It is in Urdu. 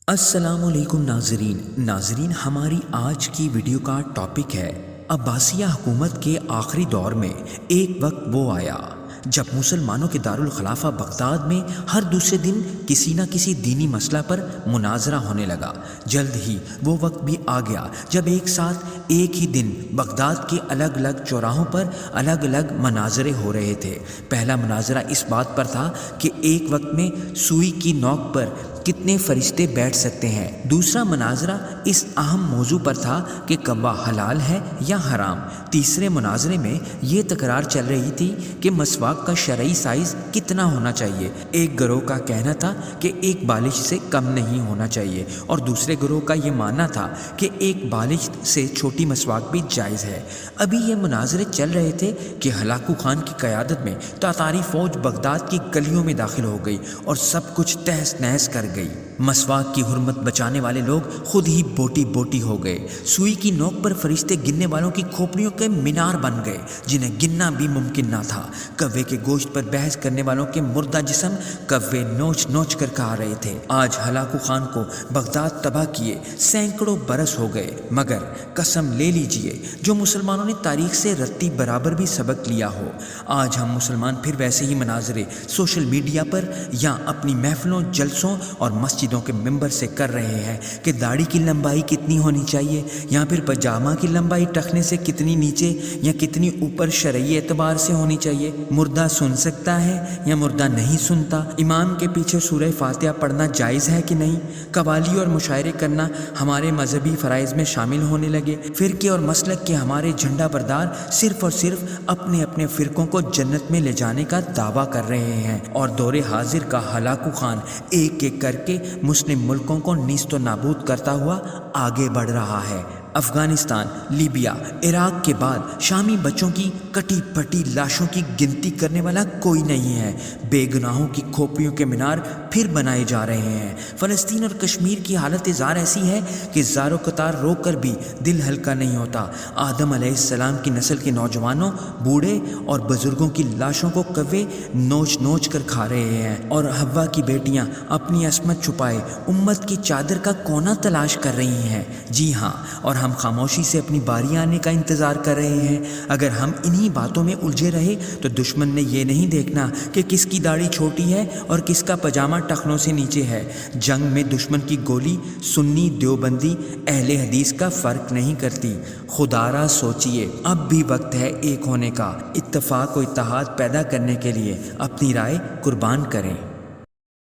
السلام علیکم ناظرین ہماری آج کی ویڈیو کا ٹاپک ہے عباسیہ حکومت کے آخری دور میں ایک وقت وہ آیا جب مسلمانوں کے دارالخلافہ بغداد میں ہر دوسرے دن کسی نہ کسی دینی مسئلہ پر مناظرہ ہونے لگا۔ جلد ہی وہ وقت بھی آ گیا جب ایک ساتھ ایک ہی دن بغداد کے الگ الگ چوراہوں پر الگ الگ مناظرے ہو رہے تھے۔ پہلا مناظرہ اس بات پر تھا کہ ایک وقت میں سوئی کی نوک پر کتنے فرشتے بیٹھ سکتے ہیں۔ دوسرا مناظرہ اس اہم موضوع پر تھا کہ کعبہ حلال ہے یا حرام۔ تیسرے مناظرے میں یہ تکرار چل رہی تھی کہ مسواک کا شرعی سائز کتنا ہونا چاہیے۔ ایک گروہ کا کہنا تھا کہ ایک بالش سے کم نہیں ہونا چاہیے اور دوسرے گروہ کا یہ ماننا تھا کہ ایک بالش سے چھوٹی مسواک بھی جائز ہے۔ ابھی یہ مناظرے چل رہے تھے کہ ہلاکو خان کی قیادت میں تاتاری فوج بغداد کی گلیوں میں داخل ہو گئی اور سب کچھ تہس نہس کر گئی۔ مسواک کی حرمت بچانے والے لوگ خود ہی بوٹی بوٹی ہو گئے۔ سوئی کی نوک پر فرشتے گننے والوں کی کھوپڑیوں کے مینار بن گئے جنہیں گننا بھی ممکن نہ تھا۔ کوے کے گوشت پر بحث کرنے والوں کے مردہ جسم کوے نوچ نوچ کر کھا رہے تھے۔ آج ہلاکو خان کو بغداد تباہ کیے سینکڑوں برس ہو گئے، مگر قسم لے لیجئے جو مسلمانوں نے تاریخ سے رتی برابر بھی سبق لیا ہو، آج ہم مسلمان پھر ویسے ہی مناظرے سوشل میڈیا پر یا اپنی محفلوں، جلسوں اور مسجدوں کے ممبر سے کر رہے ہیں کہ داڑھی کی لمبائی کتنی ہونی چاہیے یا پھر پاجامہ کی لمبائی ٹخنے سے کتنی نیچے یا کتنی اوپر شرعی اعتبار سے ہونی چاہیے۔ مردہ سن سکتا ہے یا مردہ نہیں سنتا، امام کے پیچھے سورہ فاتحہ پڑھنا جائز ہے کہ نہیں، قوالی اور مشاعرے کرنا ہمارے مذہبی فرائض میں شامل ہونے لگے۔ فرقے اور مسلک کے ہمارے جھنڈا بردار صرف اور صرف اپنے اپنے فرقوں کو جنت میں لے جانے کا دعویٰ کر رہے ہیں اور دور حاضر کا ہلاکو خان ایک ایک کر کے مسلم ملکوں کو نیست و نابود کرتا ہوا آگے بڑھ رہا ہے۔ افغانستان، لیبیا، عراق کے بعد شامی بچوں کی کٹی پٹی لاشوں کی گنتی کرنے والا کوئی نہیں ہے۔ بے گناہوں کی کھوپڑیوں کے مینار پھر بنائے جا رہے ہیں۔ فلسطین اور کشمیر کی حالت زار ایسی ہے کہ زار و قطار رو کر بھی دل ہلکا نہیں ہوتا۔ آدم علیہ السلام کی نسل کے نوجوانوں، بوڑھے اور بزرگوں کی لاشوں کو کوے نوچ نوچ کر کھا رہے ہیں اور حوا کی بیٹیاں اپنی عصمت چھپائے امت کی چادر کا کونا تلاش کر رہی ہیں۔ جی ہاں، اور ہم خاموشی سے اپنی باری آنے کا انتظار کر رہے ہیں۔ اگر ہم انہی باتوں میں الجھے رہے تو دشمن نے یہ نہیں دیکھنا کہ کس کی داڑھی چھوٹی ہے اور کس کا پاجامہ ٹخنوں سے نیچے ہے۔ جنگ میں دشمن کی گولی سنی، دیوبندی، اہل حدیث کا فرق نہیں کرتی۔ خدا را سوچئے، اب بھی وقت ہے ایک ہونے کا، اتفاق و اتحاد پیدا کرنے کے لیے اپنی رائے قربان کریں۔